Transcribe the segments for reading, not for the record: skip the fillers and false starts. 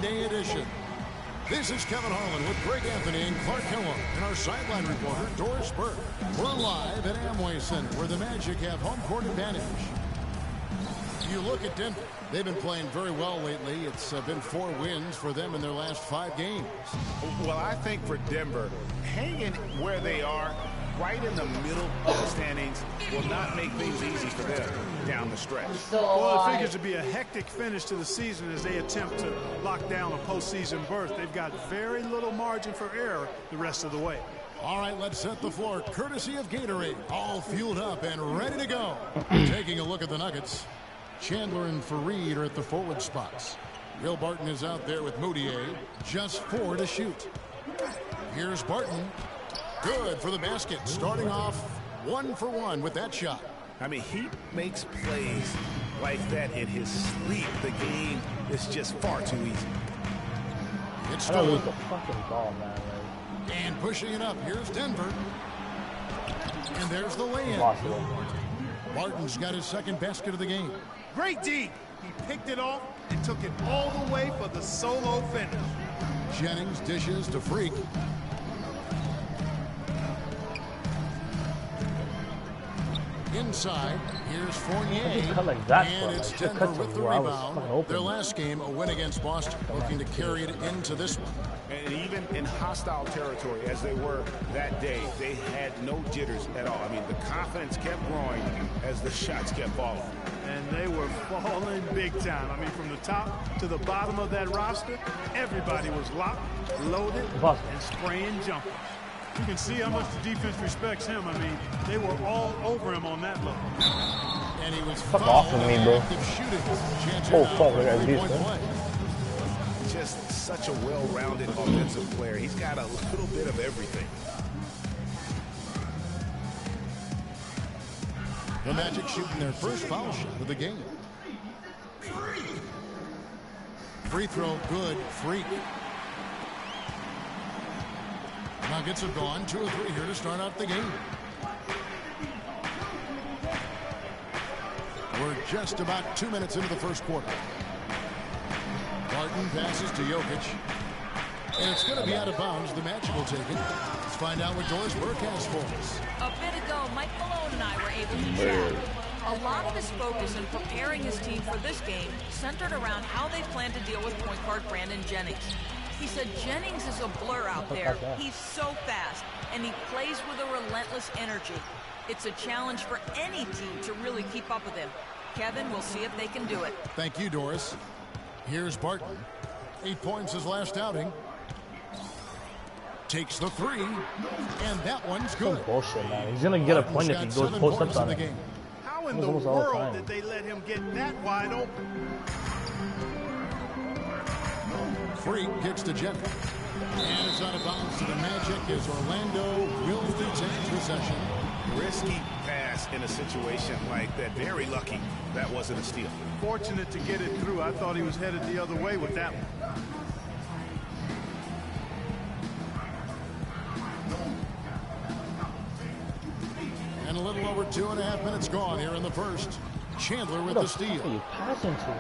Monday edition. This is Kevin Harlan with Greg Anthony and Clark Kellogg and our sideline reporter, Doris Burke. We're live at Amway Center, where the Magic have home court advantage. You look at Denver. They've been playing very well lately. It's been 4 wins for them in their last 5 games. Well, I think for Denver, hanging where they are, right in the middle of the standings, will not make things easy for them down the stretch. Well, it figures to be a hectic finish to the season as they attempt to lock down a postseason berth. They've got very little margin for error the rest of the way. All right, let's set the floor courtesy of Gatorade. All fueled up and ready to go. Taking a look at the Nuggets. Chandler and Fareed are at the forward spots. Will Barton is out there with Moutier. Just 4 to shoot. Here's Barton. Good for the basket. Starting off 1 for 1 with that shot. I mean, he makes plays like that in his sleep. The game is just far too easy. It's I don't stolen. lose the fucking ball, man. And pushing it up. Here's Denver. And there's the lay-in. Impossible. Barton's got his second basket of the game. Great D. He picked it off and took it all the way for the solo finish. Jennings dishes to Freak. Inside, here's Fournier, cut like that and for it's him. I should've Denver cut with to the where I was rebound. fucking open. Their last game, a win against Boston, looking to carry it into this one. And even in hostile territory, as they were that day, they had no jitters at all. I mean, the confidence kept growing as the shots kept falling. And they were falling big time. I mean, from the top to the bottom of that roster, everybody was locked, loaded, and spraying jumpers. You can see how much the defense respects him. I mean, they were all over him on that level. And he was Fuck off with me, bro. shooting. Oh, fuck, I got this, man. Just such a well-rounded offensive player. He's got a little bit of everything. The Magic shooting their first foul shot of the game. Free throw, good. Freak. Nuggets have gone 2 of 3 here to start out the game. We're just about 2 minutes into the first quarter. Barton passes to Jokic. And it's going to be out of bounds. The Magic will take it. Let's find out what Doris Burke has for us. A bit ago, Mike Malone and I were able to chat. A lot of his focus in preparing his team for this game centered around how they plan to deal with point guard Brandon Jennings. He said Jennings is a blur out there. He's so fast, and he plays with a relentless energy. It's a challenge for any team to really keep up with him. Kevin, we'll see if they can do it. Thank you, Doris. Here's Barton. 8 points his last outing. Takes the 3, and that one's good. Some bullshit, man. He's gonna get a point if he goes post ups on it. How in the world did they let him get that wide open? Freak kicks to Jennings. And it's out of bounds to the Magic as Orlando will retain possession. Risky pass in a situation like that. Very lucky that wasn't a steal. Fortunate to get it through. I thought he was headed the other way with that one. And a little over 2.5 minutes gone here in the first. Chandler with the steal.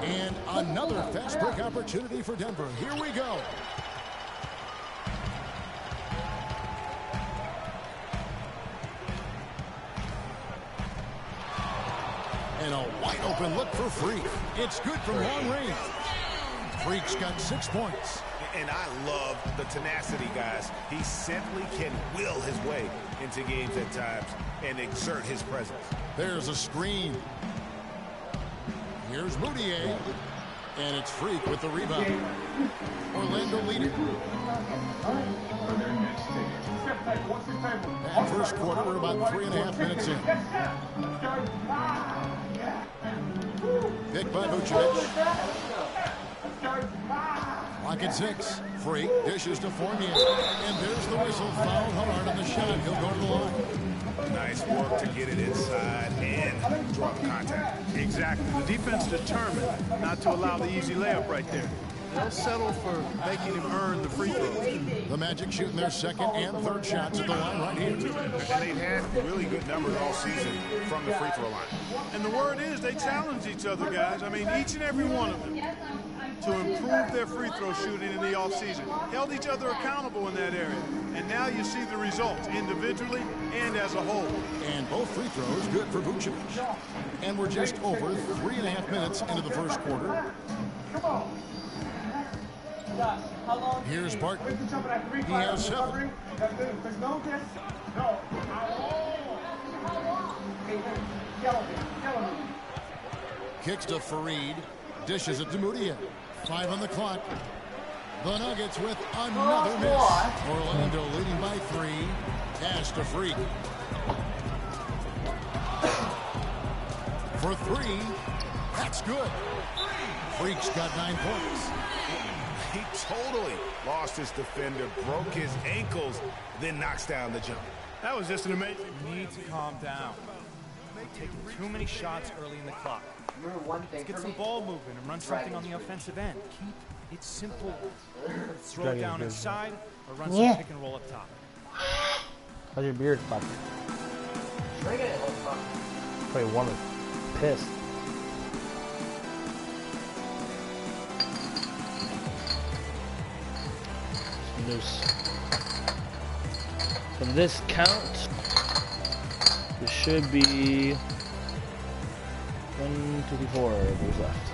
And another fast break opportunity for Denver. Here we go. And a wide open look for Freak. It's good from long range. Freak's got 6 points. And I love the tenacity, guys. He simply can will his way into games at times and exert his presence. There's a screen. Here's Moutier. And it's Freak with the rebound. Orlando leading. That first quarter, we're about 3.5 minutes in. Pick by Vucevic. Lock at 6. Freak dishes to Fournier. And there's the whistle. Fouled hard on the shot. He'll go to the line. Nice work to get it inside and draw the contact. Exactly. The defense determined not to allow the easy layup right there. They'll settle for making him earn the free throw. The Magic shooting their second and third shots at the line right here. And they've had really good numbers all season from the free throw line. And the word is they challenge each other, guys. I mean, each and every one of them. to improve their free throw shooting in the offseason. Held each other accountable in that area. And now you see the results individually and as a whole. And both free throws good for Vucevic. And we're just over 3.5 minutes into the first quarter. Here's Barton. He has 7. Kicks to Fareed. Dishes it to Moutier. 5 on the clock. The Nuggets with another miss. Orlando leading by 3. Pass to Freak. For 3. That's good. Freak's got 9 points. He totally lost his defender, broke his ankles, then knocks down the jump. That was just an amazing. You need to calm down. You're taking too many shots early in the clock. Let's get some ball movement and run something on the offensive end. Keep it simple. Throw it down inside or run some pick and roll up top. How's your beard, fuck? Probably warm as piss. Noose. From this count, there should be 1, 2, 3, 4 moves left.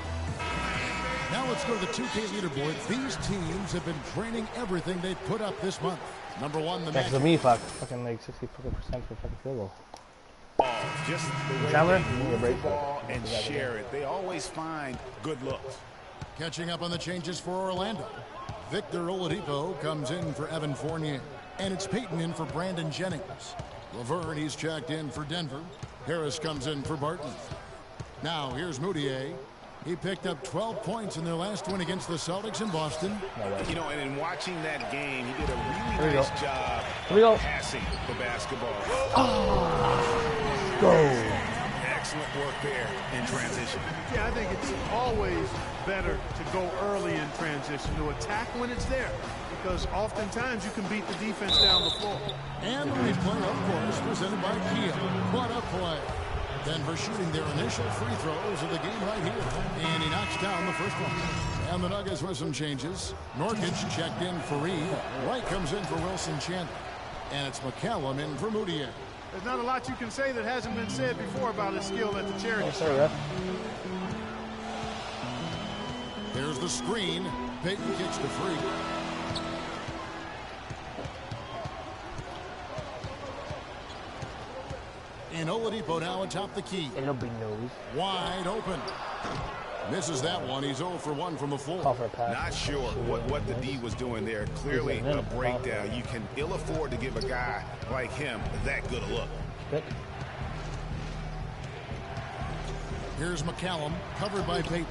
Now let's go to the 2K leaderboard. These teams have been training everything they've put up this month. Number 1, the Magic. That's me, fucking like 60% for fucking field goal. Oh, just the way Chandler, they move the ball and share it. They always find good looks. Catching up on the changes for Orlando. Victor Oladipo comes in for Evan Fournier. And it's Peyton in for Brandon Jennings. Laverne, he's checked in for Denver. Harris comes in for Barton. Now, here's Moutier. He picked up 12 points in their last win against the Celtics in Boston. You know, and in watching that game, he did a really nice job passing the basketball. Go. Excellent work there in transition. Yeah, I think it's always better to go early in transition, to attack when it's there, because oftentimes you can beat the defense down the floor. And the replay, of course, presented by Kia. What a play. Denver shooting their initial free throws of the game right here. And he knocks down the first one. And the Nuggets with some changes. Norkic checked in for Reed. Wright comes in for Wilson Chandler. And it's McCallum in for Moutier. There's not a lot you can say that hasn't been said before about his skill at the charity. Yes, sir, There's the screen. Peyton kicks to Freak. And Oladipo now atop the key. Ain't no big nose. Wide open. Misses that one. He's 0 for 1 from the floor. Not sure what the D was doing there. Clearly a breakdown. You can ill afford to give a guy like him that good a look. Good. Here's McCallum, covered by Peyton.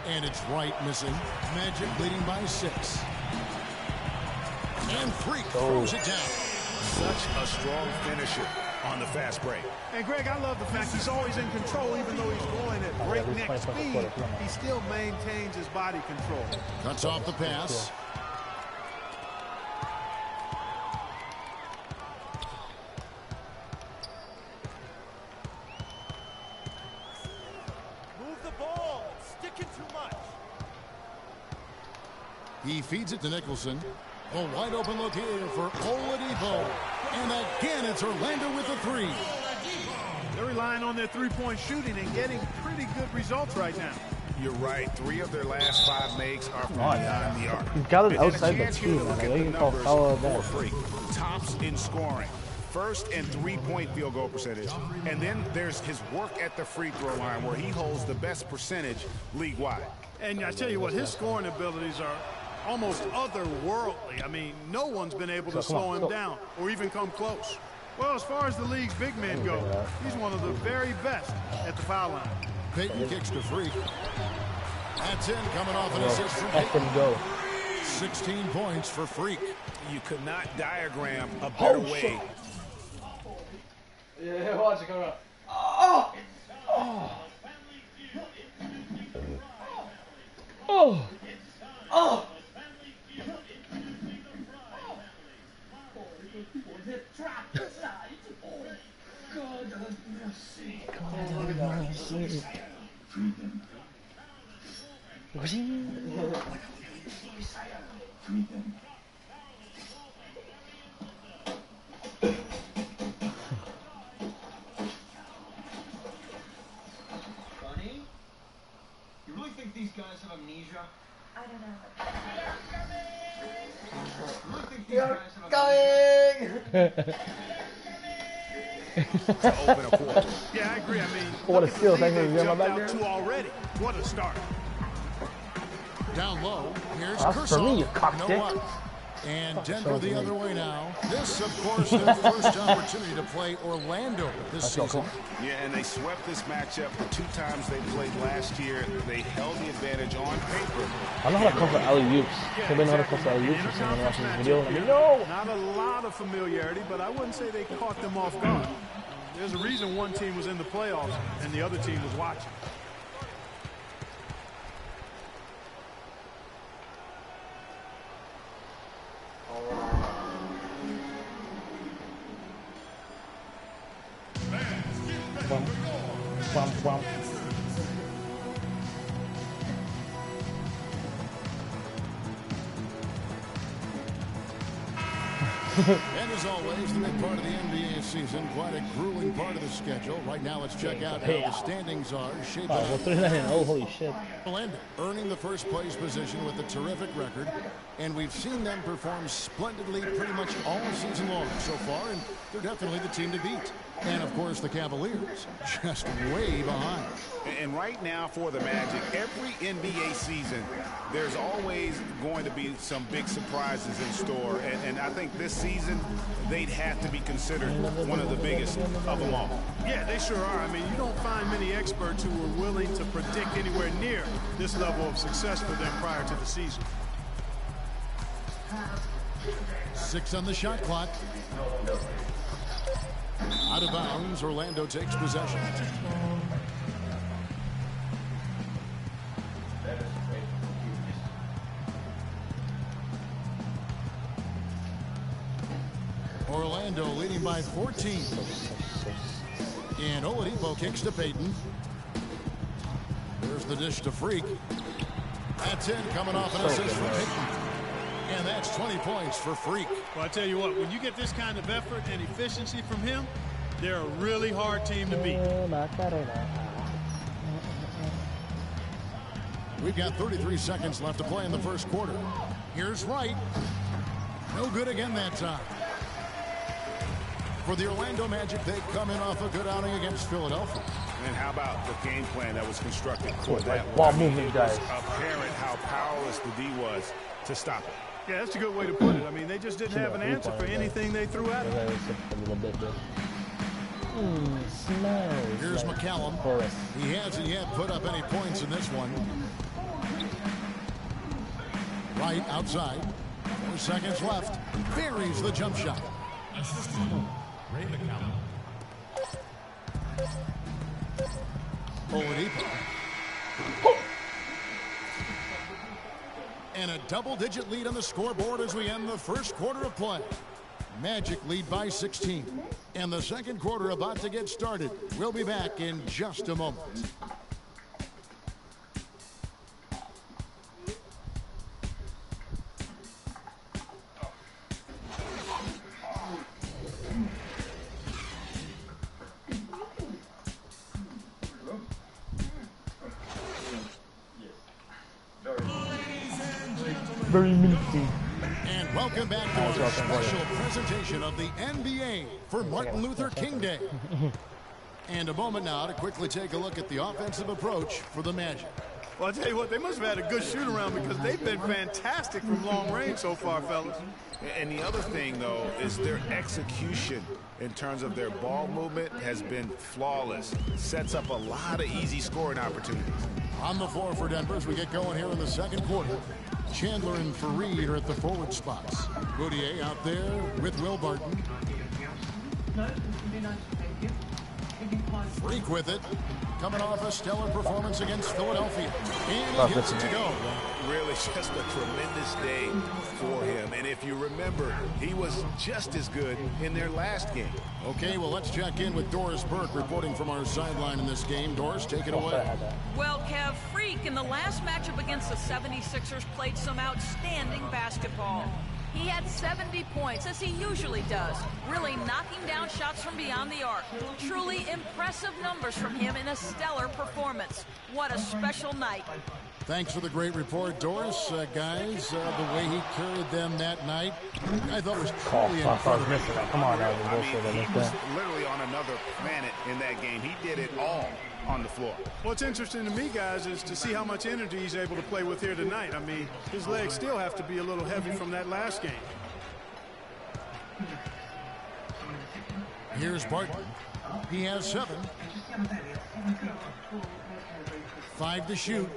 And it's Wright missing. Magic leading by 6. And Freak throws it down. Such a strong finisher on the fast break. And Greg, I love the fact he's always in control, even though he's going at breakneck speed. He still maintains his body control. Cuts off the pass. Move the ball. It's sticking too much. He feeds it to Nicholson. A wide open look here for Oladipo. And again, it's Orlando with the 3. They're relying on their three-point shooting and getting pretty good results right now. You're right. 3 of their last 5 makes are from beyond the arc. He's got it outside the Chance team, to look man. at I the think I'll numbers follow for that. Freak. Tops in scoring. First and 3-point field goal percentage. And then there's his work at the free throw line where he holds the best percentage league-wide. And I tell you what, his scoring abilities are almost otherworldly. I mean, no one's been able to slow him down or even come close. Well, as far as the league's big men go, he's one of the very best at the foul line. Peyton kicks to Freak. That's in, coming off an assist from Peyton. Go. 16 points for Freak. You could not diagram a better way. Yeah, watch it come up. Oh! Oh! Oh! Oh! You really think these guys have amnesia? I don't know. You really think these guys have amnesia? To open a quarter. Yeah, I agree. I mean, What a skill. they've Thank you. jumped out two already. What a start. Down low, here's That's for me, you cockstick. No up. And Denver the other way now. This, of course, their first opportunity to play Orlando this season. Yeah, and they swept this matchup the 2 times they played last year. They held the advantage on paper. I know how to come for alley-oops. Anybody know how to come for alley-oops or something watching this video? I mean, no! Not a lot of familiarity, but I wouldn't say they caught them off guard. There's a reason one team was in the playoffs and the other team was watching. Bum. And as always, the big part of the NBA season, quite a grueling part of the schedule. Right now, let's check out how the standings are shaping up. Well, 39-0, holy shit. Orlando earning the first place position with a terrific record, and we've seen them perform splendidly pretty much all season long so far, and they're definitely the team to beat. And of course the Cavaliers just way behind. And right now for the Magic, every NBA season, there's always going to be some big surprises in store. And I think this season, they'd have to be considered one of the biggest of them all. Yeah, they sure are. I mean, you don't find many experts who are willing to predict anywhere near this level of success for them prior to the season. 6 on the shot clock. Out of bounds, Orlando takes possession. Orlando leading by 14. And Oladipo kicks to Payton. There's the dish to Freak. That's in, coming off an assist from Payton. And that's 20 points for Freak. Well, I tell you what, when you get this kind of effort and efficiency from him, they're a really hard team to beat. We've got 33 seconds left to play in the first quarter. Here's Wright. No good again that time. For the Orlando Magic, they come in off a good outing against Philadelphia. And how about the game plan that was constructed for that? Ball movement, guys. Apparent how powerless the D was to stop it. Yeah, that's a good way to put it. I mean, they just didn't have an answer for anything they threw at him. Here's McCallum. He hasn't yet put up any points in this one. Right outside. 4 seconds left. Buries the jump shot. Ray McCallum. Oladipo. And a double-digit lead on the scoreboard as we end the first quarter of play. Magic lead by 16. And the second quarter about to get started. We'll be back in just a moment. Very minty. And welcome back to our special presentation of the NBA for Martin Luther King Day. And a moment now to quickly take a look at the offensive approach for the Magic. Well, I'll tell you what, they must have had a good shoot-around because they've been fantastic from long range so far, fellas. And the other thing, though, is their execution in terms of their ball movement has been flawless. Sets up a lot of easy scoring opportunities. On the floor for Denver as we get going here in the second quarter. Chandler and Fareed are at the forward spots. Boudier out there with Will Barton. Freak with it. Coming off a stellar performance against Philadelphia. And he gets it to go. Really just a tremendous day for him. And if you remember, he was just as good in their last game. Okay, well, let's check in with Doris Burke reporting from our sideline in this game. Doris, take it away. Well, Kev, Freak in the last matchup against the 76ers played some outstanding basketball. He had 70 points, as he usually does, really knocking down shots from beyond the arc. Truly impressive numbers from him in a stellar performance. What a special night. Thanks for the great report, Doris. Guys, the way he carried them that night, I thought was truly incredible. Come on, He was literally on another planet in that game. He did it all on the floor. What's interesting to me, guys, is to see how much energy he's able to play with here tonight. I mean, his legs still have to be a little heavy from that last game. Here's Barton. He has 7. 5 to shoot.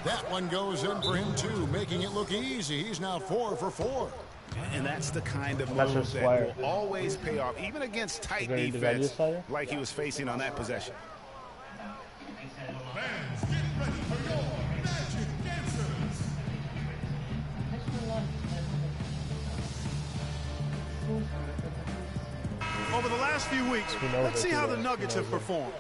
That one goes in for him, too, making it look easy. He's now 4 for 4. And that's the kind of move that will always pay off, even against tight defense like he was facing on that possession. Fans, get ready for your magic dancers. Over the last few weeks, let's see how the Nuggets have performed.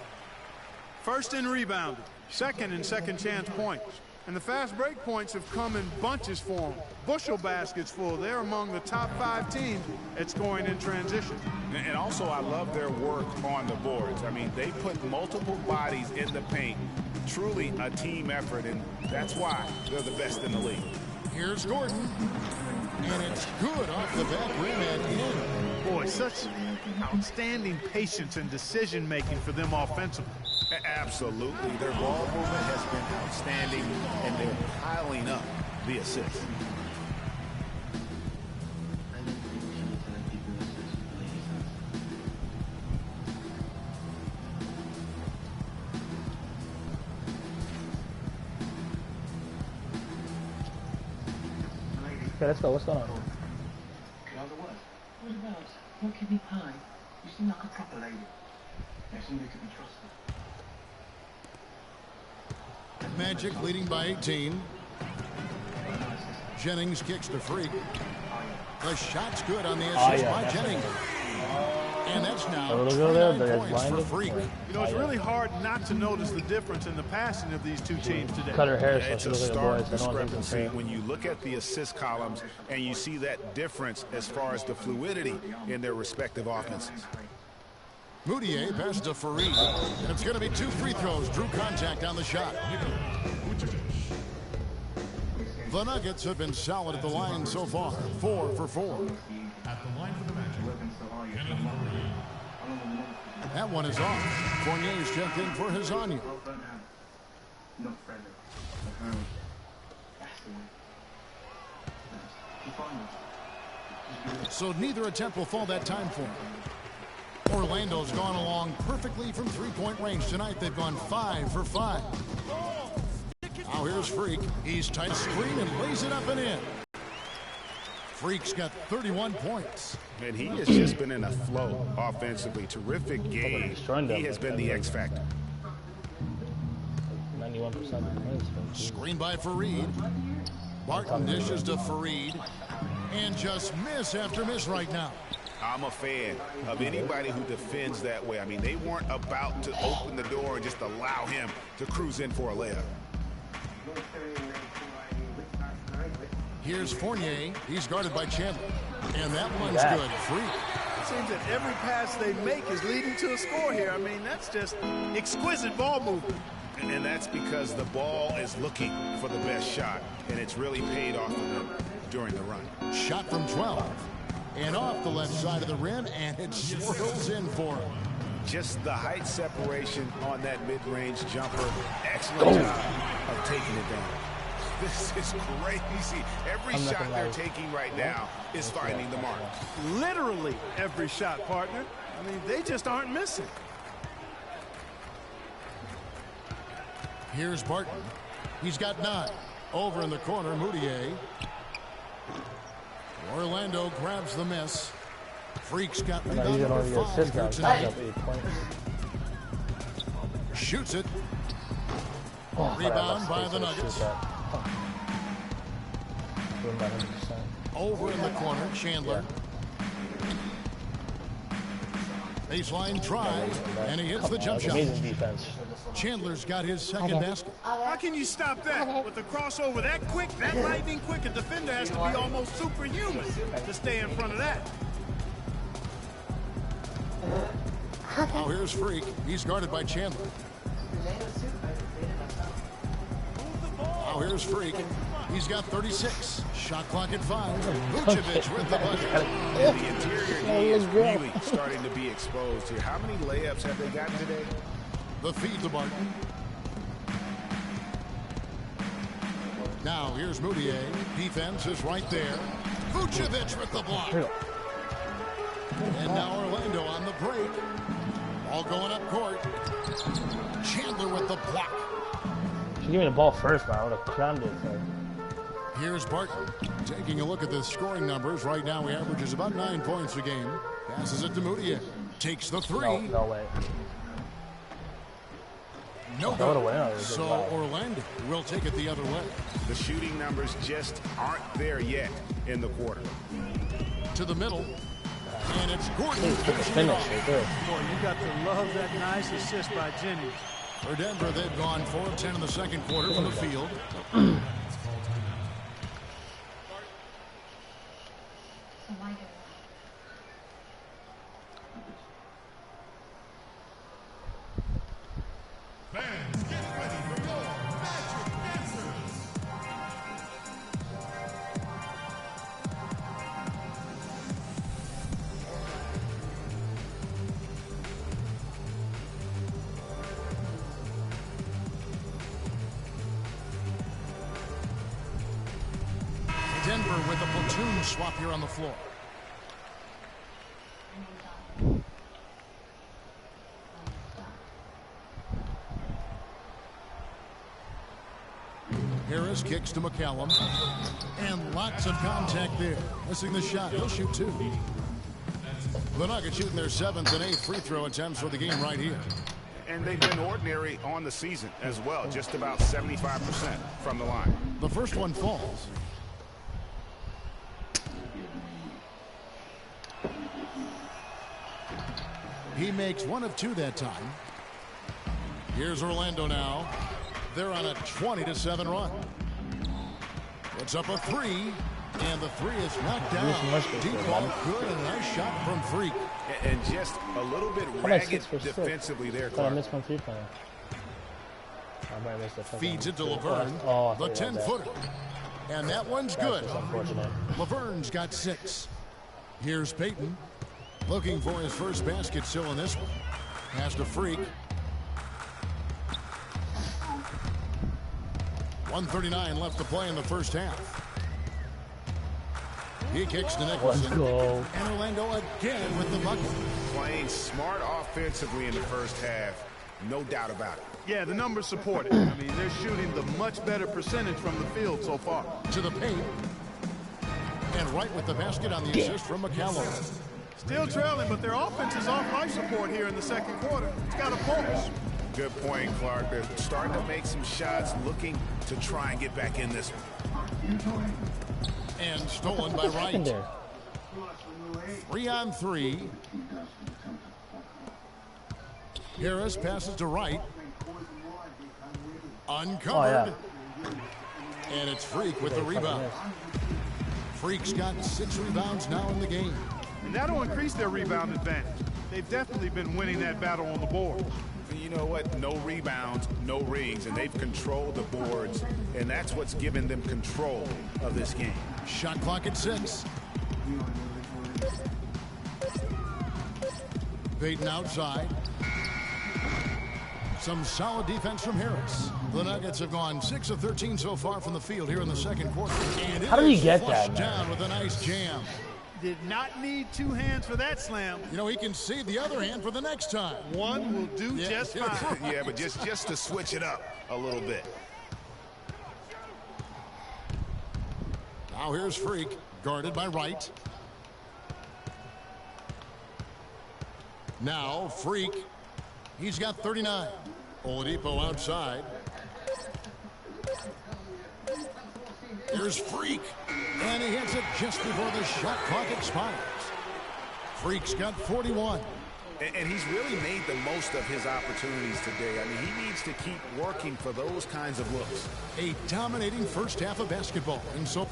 First in rebounding, second in second chance points. And the fast break points have come in bunches for them. Bushel baskets full. They're among the top 5 teams at scoring in transition. And also, I love their work on the boards. I mean, they put multiple bodies in the paint. Truly a team effort, and that's why they're the best in the league. Here's Gordon. And it's good off the back rim and in. Boy, such outstanding patience and decision-making for them offensively. Absolutely. Their ball movement has been outstanding, and they're piling up the assists. Okay, let's go. What's going on? What about your kidney pie? You seem like a proper lady. Yeah, somebody could be trusted. Magic leading by 18. Jennings kicks to Freak. The shot's good on the assist by Jennings. And that's now 29 points for Freak. You know, it's really hard not to notice the difference in the passing of these two teams today. Cut her hair so It's she a looks like a stark boy. So discrepancy when you look at the assist columns and you see that difference as far as the fluidity in their respective offenses. Moutier passes to Fareed. And it's going to be 2 free throws. Drew contact on the shot. The Nuggets have been solid at the line so far. 4 for 4. At the line for the Magic, That one is off. Fournier's checked in for Hezonja. So neither attempt will fall that time for him. Orlando's gone along perfectly from three-point range tonight. They've gone 5 for 5. Now here's Freak. He's tight screen and lays it up and in. Freak's got 31 points. And he has just been in a flow offensively. Terrific game. He has been the X factor. 91%. Screen by Fareed. Barton dishes to Fareed. And just miss after miss right now. I'm a fan of anybody who defends that way. I mean, they weren't about to open the door and just allow him to cruise in for a layup. Here's Fournier. He's guarded by Chandler. And that one's good. Freak. It seems that every pass they make is leading to a score here. I mean, that's just exquisite ball movement. And that's because the ball is looking for the best shot, and it's really paid off for them during the run. Shot from 12. And off the left side of the rim, and it swirls in for him. Just the height separation on that mid-range jumper. Excellent job of taking it down. This is crazy. Every shot they're taking right now is finding the mark. Literally every shot, partner. I mean, they just aren't missing. Here's Barton. He's got 9. Over in the corner, Moutier. Orlando grabs the miss. Freak's got He's rebound gonna number only get 5 assist here now. He's tonight. up 8 points. Shoots it. Oh, Rebound by the Nuggets. Doing that 100%. Over in the corner, Chandler. Baseline drive, and he hits the jump shot. Amazing defense. Chandler's got his second basket. How can you stop that? With the crossover that quick, that lightning quick, a defender has to be almost superhuman to stay in front of that. Now here's Freak. He's guarded by Chandler. Now here's Freak. He's got 36. Shot clock at 5. Vucevic with the bucket. And the interior D is really starting to be exposed here. How many layups have they gotten today? The feed to Barton. Now here's Moutier. Defense is right there. Vucevic with the block. And now Orlando on the break. Ball going up court. Chandler with the block. She gave me the ball first, man. I would have crammed it. So. Here's Barton. Taking a look at the scoring numbers. Right now he averages about 9 points a game. Passes it to Moutier. Takes the three. No way. No good. So Orlando will take it the other way. The shooting numbers just aren't there yet in the quarter. To the middle. And it's Gordon. Finish right there. Boy, you got to love that nice assist by Jennings. For Denver, they've gone 4 of 10 in the second quarter from the field. Fans, get ready for your magic answers. Denver with a platoon swap here on the floor. Harris kicks to McCallum. And lots of contact there. Missing the shot. He'll shoot 2. The Nuggets shooting their 7th and 8th free throw attempts for the game right here. And they've been ordinary on the season as well. Just about 75% from the line. The first one falls. He makes 1 of 2 that time. Here's Orlando now. They're on a 20-7 run. Puts up a 3, and the 3 is knocked down. Deep ball, good, and a nice shot from Freak. And just a little bit ragged defensively there, Clark. I missed my 3-pointer. Feeds it to Laverne, the 10-footer. And that one's good. Laverne's got 6. Here's Payton. Looking for his first basket still in this one. Pass to Freak. 1:39 left to play in the first half. He kicks to Nicholson. And Orlando again with the bucket. Playing smart offensively in the first half. No doubt about it. Yeah, the numbers support it. I mean, they're shooting the much better percentage from the field so far. To the paint. And right with the basket on the assist from McCallum. Still trailing, but their offense is off life support here in the second quarter. It's got a pulse. Good point, Clark. They're starting to make some shots, looking to try and get back in this one. And stolen by Wright. 3-on-3. Harris passes to Wright. Uncovered. And it's Freak with the rebound. Freak's got 6 rebounds now in the game. And that'll increase their rebound advantage. They've definitely been winning that battle on the board. You know what? No rebounds, no rings, and they've controlled the boards, and that's what's given them control of this game. Shot clock at 6. Payton outside. Some solid defense from Harris. The Nuggets have gone 6 of 13 so far from the field here in the second quarter. And how did he get that, down with a nice jam. Did not need 2 hands for that slam. You know, he can save the other hand for the next time. One will do just fine. Yeah, but just to switch it up a little bit. Now here's Freak, guarded by Wright. Now, Freak. He's got 39. Oladipo outside. Here's Freak. And he hits it just before the shot clock expires. Freak's got 41. And he's really made the most of his opportunities today. I mean, he needs to keep working for those kinds of looks. A dominating first half of basketball. And so,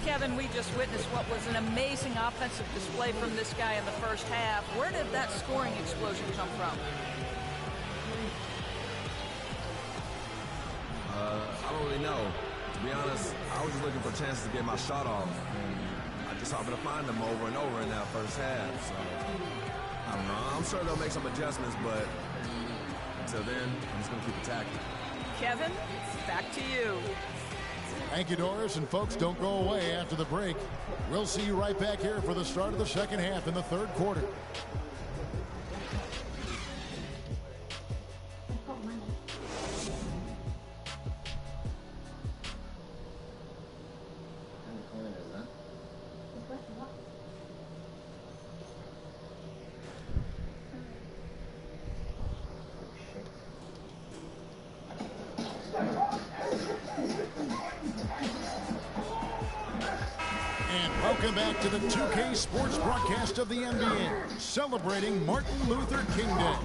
Kevin, we just witnessed what was an amazing offensive display from this guy in the first half. Where did that scoring explosion come from? I don't really know. To be honest, I was just looking for chances to get my shot off. And I just happened to find them over and over in that first half. So, I don't know. I'm sure they'll make some adjustments, but until then, I'm just going to keep attacking. Kevin, back to you. Thank you, Doris. And folks, don't go away after the break. We'll see you right back here for the start of the second half in the third quarter. Welcome back to the 2K Sports broadcast of the NBA, celebrating Martin Luther King Day.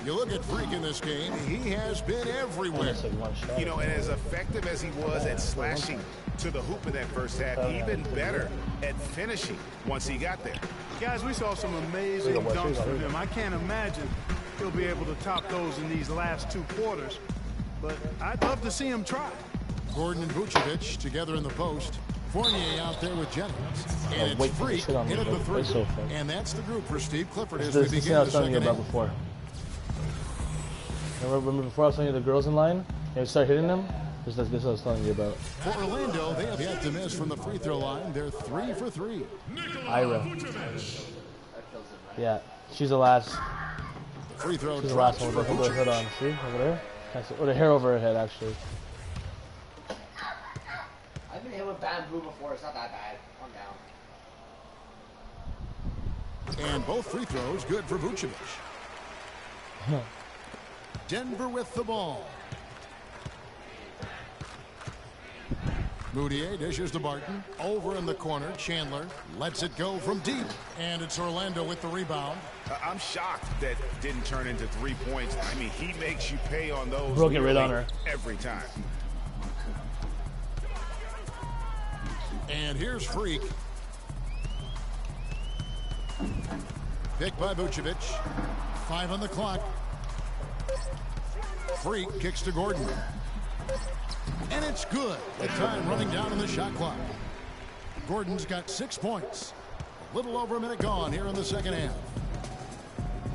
You look at Freak in this game, he has been everywhere. You know, and as effective as he was at slashing to the hoop in that first half, even better at finishing once he got there. Guys, we saw some amazing dunks from him. I can't imagine he'll be able to top those in these last two quarters, but I'd love to see him try. Gordon and Vucevic together in the post. Fournier out there with Jennings. And it's Freak in at the three. And that's the group for Steve Clifford as we begin the second half. Before. Remember before I was telling you the girls in line? And we start hitting them? This is what I was telling you about. For Orlando, they have yet to miss from the free throw line. They're 3 for 3. Ira. Yeah, she's the last. Free throw. She's the last one with the hood on. See? Over there? Or the hair over her head, actually. I've been hit with bamboo before. It's not that bad. Calm down. And both free throws good for Vucevic. Denver with the ball. Moutier dishes to Barton. Over in the corner, Chandler lets it go from deep. And it's Orlando with the rebound. I'm shocked that didn't turn into 3 points. I mean, he makes you pay on those. Broke it right on her. Every time. And here's Freak. Picked by Vucevic. 5 on the clock. Freak kicks to Gordon. And it's good. The time running down on the shot clock. Gordon's got 6 points. A little over a minute gone here in the second half.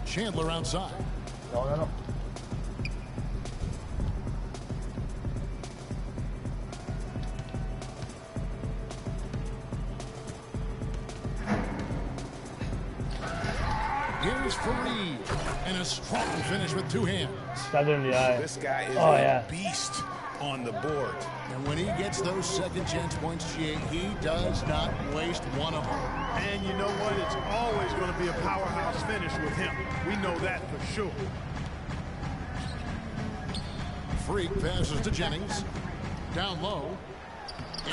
Chandler outside. No. Here's Fareed. And a strong finish with 2 hands. Stabbed him in the eye. This guy is a beast on the board. And when he gets those second chance points, he does not waste one of them. And you know what? It's always going to be a powerhouse finish with him. We know that for sure. Freak passes to Jennings. Down low.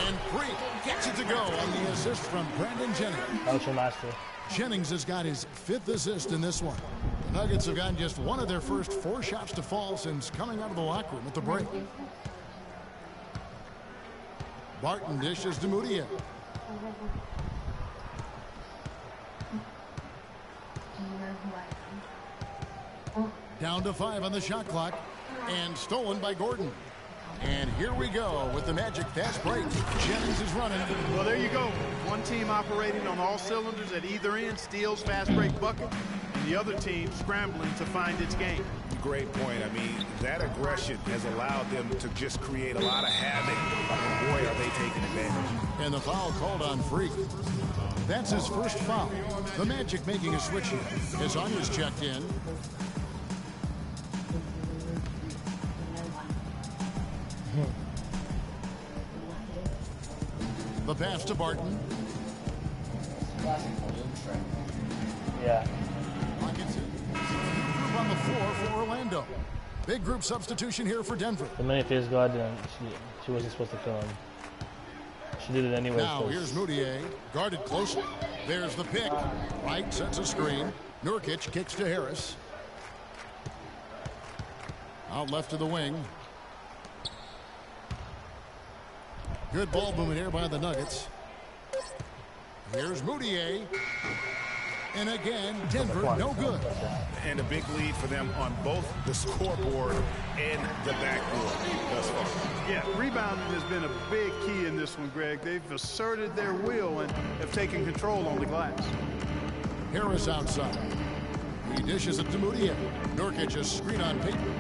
And Freak gets it to go on the assist from Brandon Jennings. That was your master. Jennings has got his 5th assist in this one. The Nuggets have gotten just one of their first 4 shots to fall since coming out of the locker room at the break. Barton dishes to Moutier. Down to 5 on the shot clock. And stolen by Gordon. And here we go with the Magic fast break. Jennings is running. Well, there you go. One team operating on all cylinders at either end, steals fast break bucket, and the other team scrambling to find its game. Great point. I mean, that aggression has allowed them to just create a lot of havoc. And boy, are they taking advantage. And the foul called on Freak. That's his first foul. The Magic making a switch here. As Anya's checked in. The pass to Barton. Yeah. Pocket Group on the floor for Orlando. Big group substitution here for Denver. The minute face guard, she wasn't supposed to kill him. She did it anyway. Now here's Moutier, guarded closely. There's the pick. Wright sets a screen. Nurkic kicks to Harris. Out left to the wing. Good ball movement here by the Nuggets. Here's Moutier. And again, Denver, no good. And a big lead for them on both the scoreboard and the backboard thus far. Yeah, rebounding has been a big key in this one, Greg. They've asserted their will and have taken control on the glass. Harris outside. He dishes it to Moutier. Nurkic a screen on Payton.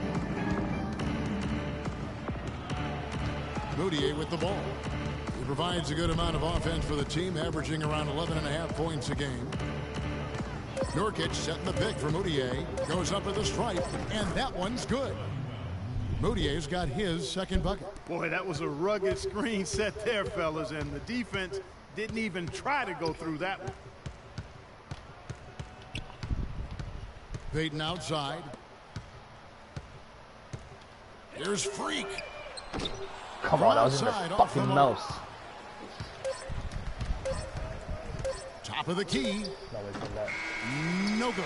Moutier with the ball. He provides a good amount of offense for the team, averaging around 11.5 points a game. Nurkic setting the pick for Moutier. Goes up with a stripe, and that one's good. Moutier's got his second bucket. Boy, that was a rugged screen set there, fellas, and the defense didn't even try to go through that one. Payton outside. Here's Freak. Come on, I was in the fucking mouse. Top of the key. No good.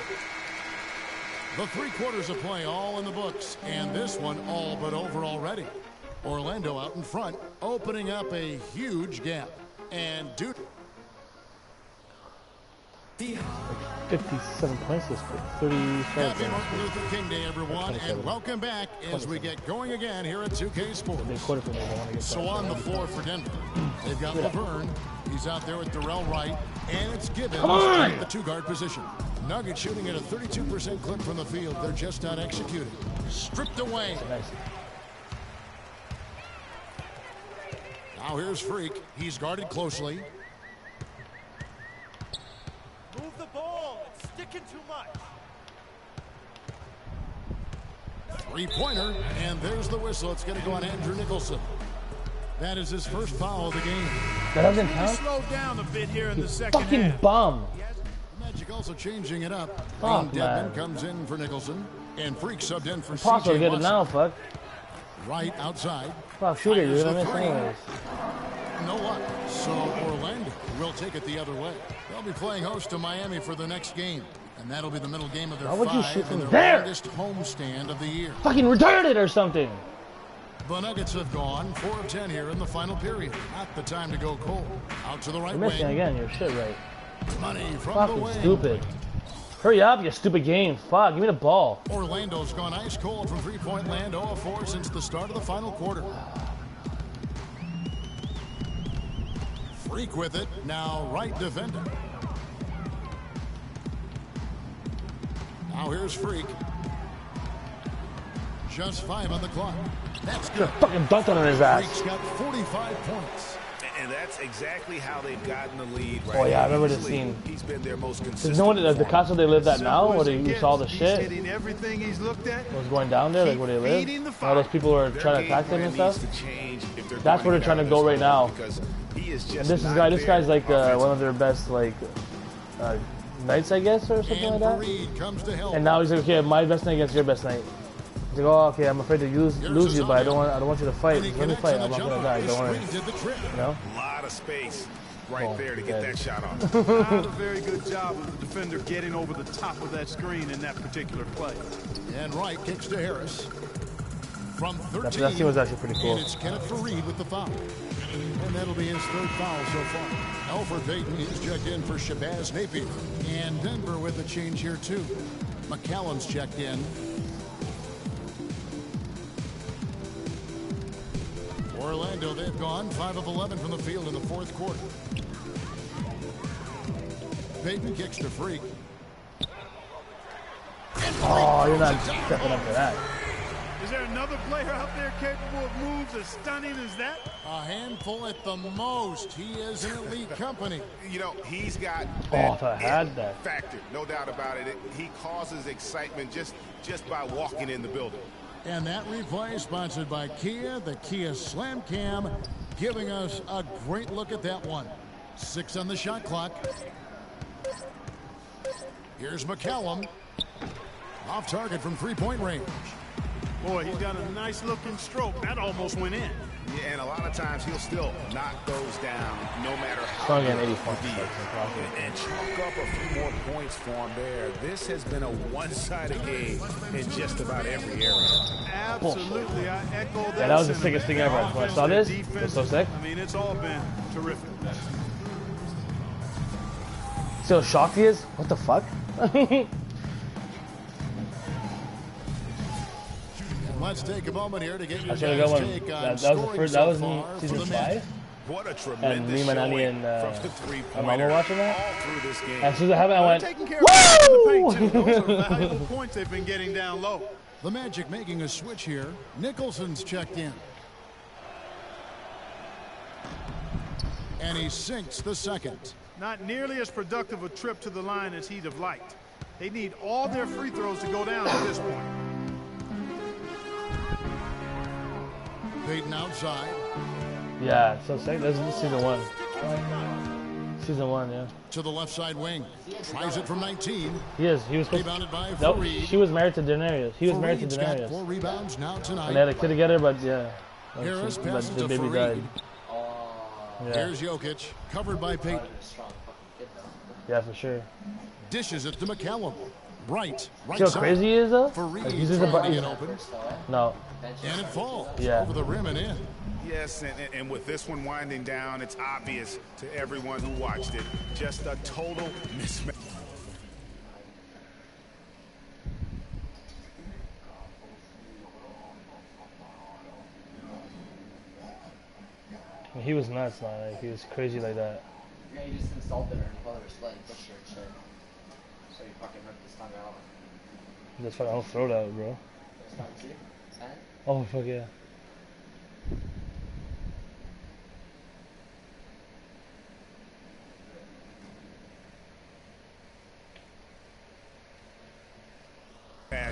The 3 quarters of play all in the books, and this one all but over already. Orlando out in front, opening up a huge gap. And dude, 57 points this week. 37 happy Martin Luther King Day, everyone, and welcome back as we get going again here at 2K Sports. So on the floor for Denver, they've got Laverne. He's out there with Darrell Wright, and it's Gibbons at the 2-guard position. Nuggets shooting at a 32% clip from the field. They're just not executing. Stripped away. Now here's Freak. He's guarded closely. Move the ball. It's sticking too much. Three-pointer, and there's the whistle. It's going to go on Andrew Nicholson. That is his first foul of the game. That doesn't count? Slow down a bit here in the second fucking half. Bum. Magic also changing it up. Fuck, Dedman comes in for Nicholson, and Freak subbed in for Possible to CJ get it now, fuck. Right outside. Fuck, shoot it, you're gonna miss anyways. No luck. So Orlando will take it the other way. They'll be playing host to Miami for the next game. And that'll be the middle game of their 5 and their longest homestand of the year. Fucking retarded or something. The Nuggets have gone 4 of 10 here in the final period. Not the time to go cold. Out to the right You're missing wing. again, you're shit right. Money from fucking the wing. Stupid. Hurry up, you stupid game. Fuck, give me the ball. Orlando's gone ice cold from three-point land, 0 of 4 since the start of the final quarter. Freak with it. Now right defender. Now here's Freak. Just 5 on the clock. That's good. Fucking dunked on his ass. Freak's got 45 points. And that's exactly how they've gotten the lead. Oh yeah, I remember this scene. He's been their most consistent. Does no one the castle they live at now, or you saw the shit? Hitting everything he's looked at. What's going down there, like where they live? All those people are trying to attack them and stuff. That's where they're trying to go right now. And this guy's like one of their best like nights, I guess, or something like that. And now he's like, okay, my best night against your best night. He's like, oh, okay, I'm afraid to lose you, but I don't want you to fight. Let me fight. I'm not gonna die. Don't worry. You know? A lot of space right there to get that shot on. Not a very good job of the defender getting over the top of that screen in that particular play. And Wright kicks to Harris. From 13, that scene was actually pretty cool. And it's Kenneth Fareed with the foul. And that'll be his third foul so far. Alfred Payton is checked in for Shabazz Napier. And Denver with a change here, too. McCallum's checked in. Orlando, they've gone 5 of 11 from the field in the fourth quarter. Payton kicks to Freak. Oh, you're not stepping up to that. Is there another player out there capable of moves as stunning as that? A handful at the most. He is an elite company. You know, he's got if I had that factor, no doubt about it. He causes excitement just by walking in the building. And that replay sponsored by Kia, the Kia Slam Cam, giving us a great look at that one. 6 on the shot clock. Here's McCallum. Off target from three-point range. Boy, he's got a nice looking stroke. That almost went in. Yeah, and a lot of times he'll still knock those down no matter how Strong at 80 points. and chalk up a few more points for him there. This has been a one-sided game in just about every area. Absolutely, I echo that. Yeah, that was the sickest thing ever. When I saw this, it was so sick. I mean, it's all been terrific. See how shocked he is? What the fuck? Let's take a moment here to get your I should have got take one. on That was the first. That was in for season the 5. What a And tremendous me, my nanny, and from the my three-pointer mama watching that. all through this game. As soon as I have it, I went, Taking care of the paint, too. Those woo! are valuable points they've been getting down low. The Magic making a switch here. Nicholson's checked in. And he sinks the second. Not nearly as productive a trip to the line as he'd have liked. They need all their free throws to go down at this point. Payton outside. Yeah, so sick. This is season 1. Season 1, yeah. To the left side wing. Tries it from 19. He is. He was supposed Rebounded by Nope, Fareed. she was married to Denarius. He was married to Fareed's got Denarius. 4 rebounds now tonight. And they had a kid together, but yeah. Harris But passes the to baby Fareed. died. Yeah. Here's Jokic, covered by Payton. Yeah, for sure. Dishes it to McCallum. Right See how side. crazy he is, though? Fareed Like, he's just a trying to bu- get open. No. And it falls Yeah. over the rim and in. Yes, and with this one winding down, it's obvious to everyone who watched it. Just a total mismatch. He was nuts, man. Like, he was crazy like that. Yeah, he just insulted her and called her slut and pushed her and shit. So he fucking ripped his tongue out. Just fucking don't throw that, bro. His tongue, see? His hand? Oh, fuck yeah.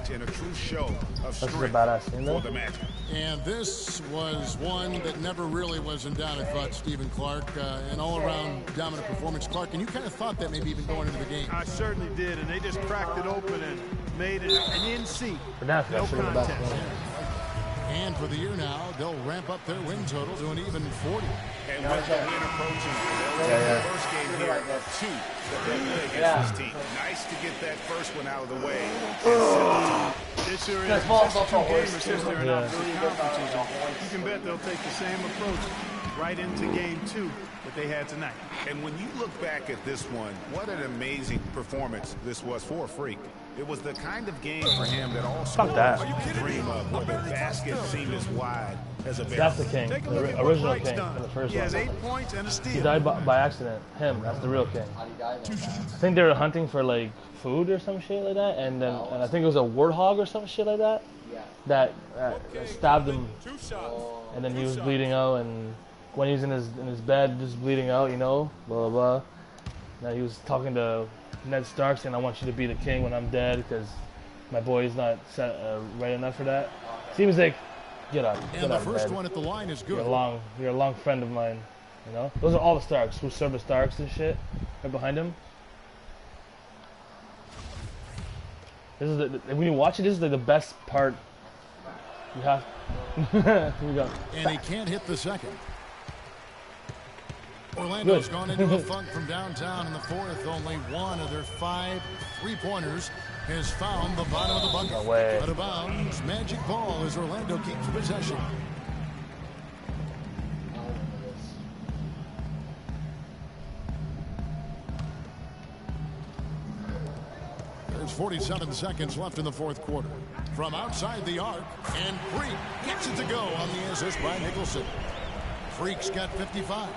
In a true show of This is a strength badass scene, though. for the Magic. And this was one that never really was in doubt, I thought, Stephen Clark. An all-around dominant performance. Clark, and you kind of thought that maybe even going into the game. I certainly did, and they just cracked it open and made it an NC. But now No that's the best contest. one. And for the year now, they'll ramp up their win total to an even 40. And with the win approaching, they'll take the first game here of 2 that they'll play against this team. Nice to get that first one out of the way. This sure is. That's small, Just small, 2 gamers small. since they're in Yeah. opposite conferences. You can bet they'll take the same approach right into game 2 that they had tonight. And when you look back at this one, what an amazing performance this was for a Freak. It was the kind of game for him that all Fuck that. scorers dream of, where the basket seemed as wide as a barrel. That's the king. Take a look The at what original Blake's king done. in the first He has one. 8 points and a He steal. died by accident. Him. That's the real king. How'd he die like that? I think they were hunting for, like, food or some shit like that. And then and I think it was a warthog or some shit like that. Yeah. That stabbed him. And then he was bleeding out. And when he was in his bed, just bleeding out, you know, blah, blah, blah. Now he was talking to Ned Stark saying, I want you to be the king when I'm dead because my boy is not set, right enough for that. Seems like, get up. And Get the up, first Ned. one at the line is You're good. a long friend of mine, you know? Those are all the Starks who serve the Starks and shit right behind him. This is when you watch it, this is like the best part. You have. Here we go. And he can't hit the second. Orlando's Good. gone into a funk from downtown in the fourth. Only one of their 5 3-pointers has found the bottom of the bucket. No way. Out of bounds, magic ball as Orlando keeps possession. There's 47 seconds left in the fourth quarter. From outside the arc, and Freak gets it to go on the assist by Nicholson. Freak's got 55.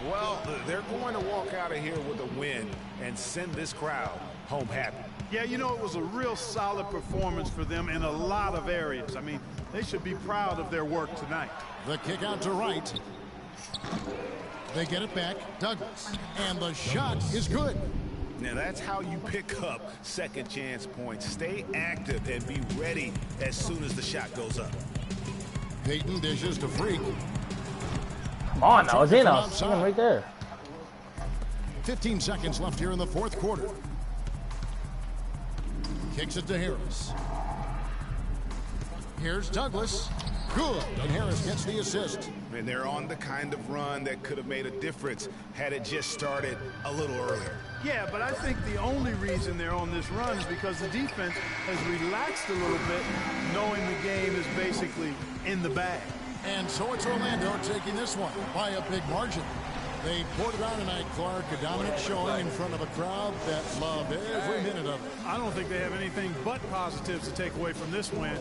Well, they're going to walk out of here with a win and send this crowd home happy. Yeah, you know, it was a real solid performance for them in a lot of areas. I mean, they should be proud of their work tonight. The kick out to right. They get it back. Douglas. And the shot is good. Now, that's how you pick up second chance points. Stay active and be ready as soon as the shot goes up. Payton dishes to Freak. Come on, I was in. I was seeing him right there. 15 seconds left here in the fourth quarter. Kicks it to Harris. Here's Douglas. Good. And Harris gets the assist. And they're on the kind of run that could have made a difference had it just started a little earlier. Yeah, but I think the only reason they're on this run is because the defense has relaxed a little bit, knowing the game is basically in the bag. And so it's Orlando taking this one by a big margin. They poured it on tonight, Clark. A dominant showing in front of a crowd that loved every minute of it. I don't think they have anything but positives to take away from this win.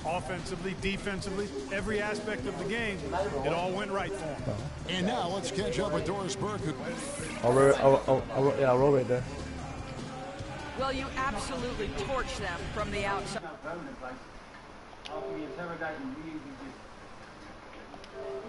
Offensively, defensively, every aspect of the game, it all went right for them. And now let's catch up with Doris Burke. I'll roll right there. Well, you absolutely torched them from the outside.